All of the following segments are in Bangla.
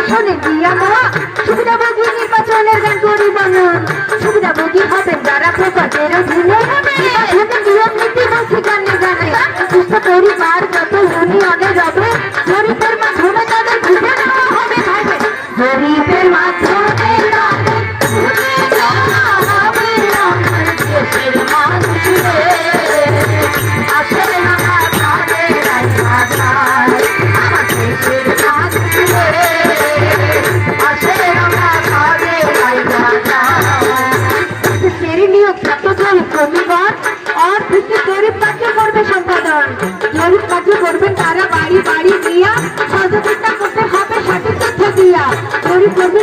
শোনে দিয়া মা সুবিধাভোগী নির্বাচনের গান করি বাংলা সুবিধাভোগী হবেন যারা প্রকল্পের অধীনে নিয়ম নীতি বলছি গানে গানে সুস্থ পরিবার যত ইউনিয়নে রবে গরিবের মাধ্যমে তাদের খুঁজে নেওয়া হবে ভাবে গরিবের মাধ্যমে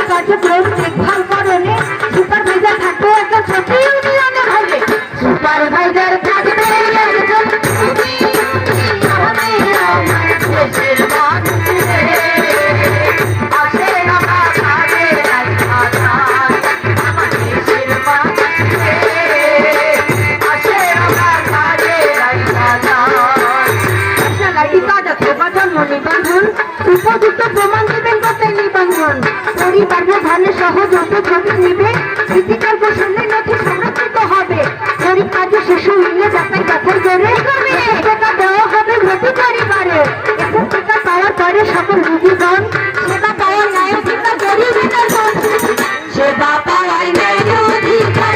কার্যক্রম দেখভাল করেন সুপারভাইজার থাকবে একজন ছোট ইউনিয়নে হবে সুপারভাইজার থাকবে উপযুক্ত প্রমাণ দেবেন কোথায় নিবন্ধন পরিবার ধানের সহজ জমি নেবে কৃতিকার ফসলে নথি সংরক্ষিত হবে গরিব কাজে শেষ হইলে যাতাই যাচাই করে টাকা দেওয়া হবে ভর্তি পরিবারে এখন টাকা পাওয়ার পরে সকল রোগীগণ সেবা পাওয়ার ন্যায় অধিকার গরিব সেবা পাওয়ার ন্যায় অধিকার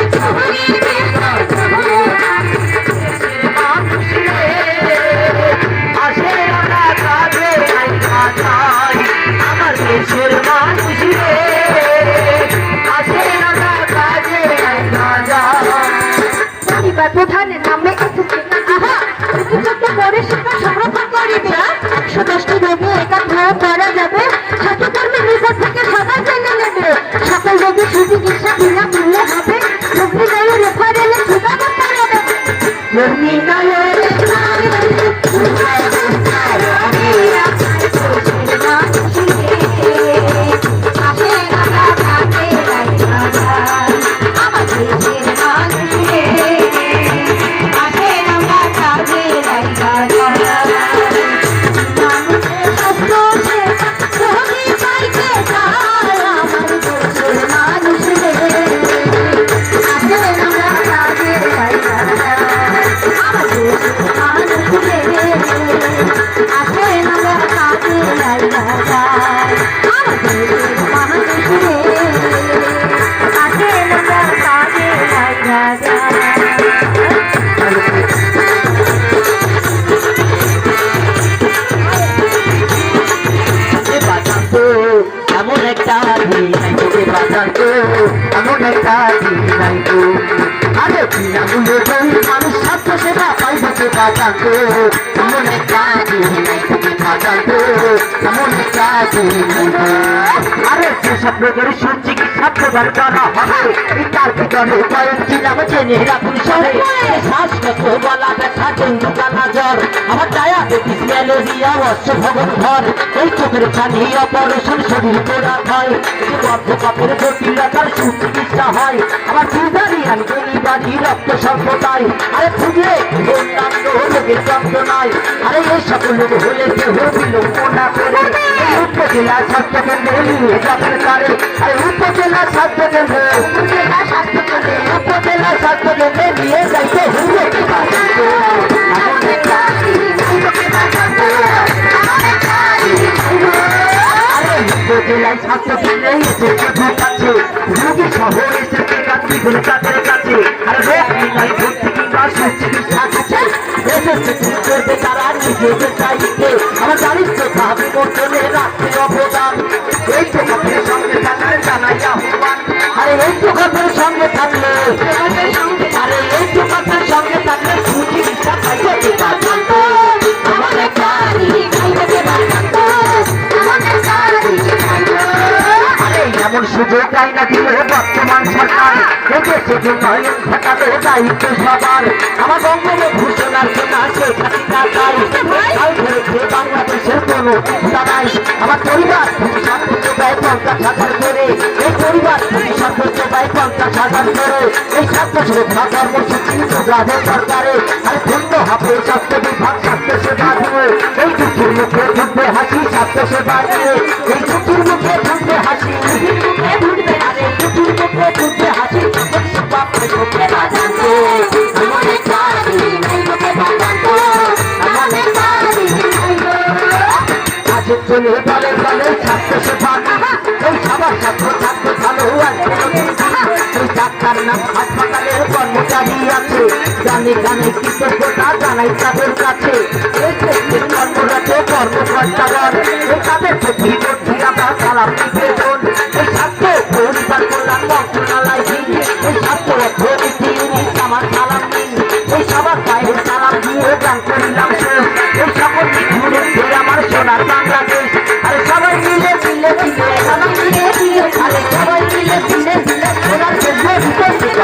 প্রধানের নামে করে সেটা সংরক্ষণ করিবে 110টি রোগে একাধার করা যাবে স্বাস্থ্যকর্মীর নিকট থেকে সবাই জেনে নেবে সকল রোগী সুচিকিৎসা বিনামূল্যে হবে রোগী রেফারেলে ঠিকানা পাঠাবে এমন একটা আরে বিনামূল্যে মানুষ ছাত্র সেবা পাইবে বাজাতো এমন একটা বাজাতো এমন একটা আরে যে স্বপ্ন করে সুচিকিৎসা প্রদান করা হবে তার ভিতরে কয়েকটি নাম জেনে রাখুন সবাই শ্বাসকষ্ট গলা ব্যথা ডেঙ্গু কানা জ্বর আমার ডায়াবেটিস ম্যালেরিয়া অশ্বভবন ঘর এই চোখের পানি অপারেশন শরীর পোড়া হয় বদ্ধকাপের জটিলতার সুচিকিৎসা হয় আমার ফুলদারিয়ান গলিবাড়ি রক্ত স্বল্পতায় আরে ফুলে অন্যান্য রোগের যন্ত্রণায় আরে এই সকল রোগ হলে কেউ বিলম্ব না করে উপজেলা স্বাস্থ্যকেন্দ্রে নিয়ে যাবেন কারে আরে উপজেলা স্বাস্থ্যকেন্দ্রে উপজেলা স্বাস্থ্যকেন্দ্রে নিয়ে যাইতে হুলে উপজেলায় স্বাস্থ্যকেন্দ্রে এসে ঢোকাচ্ছে রোগী সহ এসে টিকার কাছে কাছে আর রোগ নির্ণয় ভর্তি কিংবা সুচিকিৎসা কাছে এসেছে ঠিক করবে তারা নিজেদের চাইতে আমার দারিদ্র ভাবে বর্তনে রাখতে অবদান এই চোখের সঙ্গে থাকলে জানাই আহ্বান আরে এই চোখের সঙ্গে থাকলে আরে এই চোখের সঙ্গে থাকলে সুচিকিৎসা পাইতে পারবেন এমন সুযোগ আইনা দিলে বর্তমান সরকার এই দেশের উন্নয়ন ঘটাতে দায়িত্ব সবার আমার বঙ্গবন্ধু ঘোষণার জন্য শেখ হাসিনা চাই কাল ধরেছে বাংলাদেশের কোনো চিন্তা নাই আমার পরিবার সর্বোচ্চ ব্যয় 50,000 করে এই পরিবার সর্বোচ্চ ব্যয় 50,000 করে এই স্বাস্থ্য সুরক্ষা কর্মসূচি প্রোগ্রামে সরকারে আরে ধন্য হবে স্বাস্থ্য বিভাগ স্বাস্থ্য সেবা দিয়ে এই দুঃখের মুখে ঢুকবে হাসি স্বাস্থ্য সেবা দিয়ে এই দুঃখের মুখে ঢুকবে হাসি মুখে ঢুকবে হাসি দুঃখের মুখে ঢুকবে হাসি বাপরে ঢুকবে বাজাতে মনে কাঁদি নাই মুখে বাজাতে মনে কাঁদি নাই আজ চলে বলে বলে স্বাস্থ্য সেবা এই সবার স্বাস্থ্য স্বাস্থ্য ভালো এই ডাক্তার নাম হাসপাতালের কর্মচারী আছে জানে জানে কৃতজ্ঞতা জানাই তাদের কাছে এই ক্ষেত্রে কর্মরত কর্মকর্তাগণ এই তাদের প্রতি মধ্যে আমরা সালাম নিবেদন এই স্বাস্থ্য পরিবার কল্যাণ মন্ত্রণালয় এই স্বাস্থ্য অর্থনীতি আমার সালাম দিন এই সবার পায়ে সালাম দিয়ে গান করিলাম শেষ এই সকল কিছু আমার সোনার বাংলাদেশ আরে সবাই মিলে মিলে মিলে সালাম দিয়ে দিয়ে আরে সবাই মিলে মিলে মিলে সোনার জন্য বিকশিত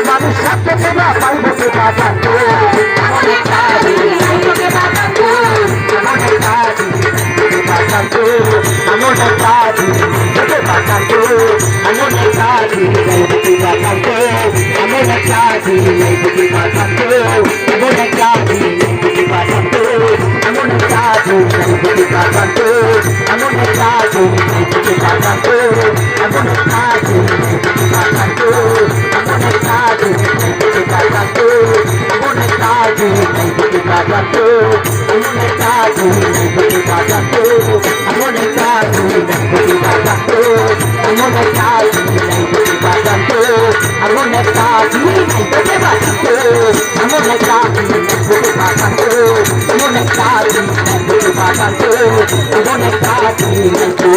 মানুষ সাথে সেবা পাইবকে বাজাতে অনেক কাজে বাজাতে অনেক কাজে বাজাতে অনেক কাজে বাজাতে অনেক কাজে বাজাতে অনেক কাজে বাজাতে অনেক কাজে বাজাতে অনেক কাজে বাজাতে অনেক কাজে বাজাতে অনেক কাজে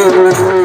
I'm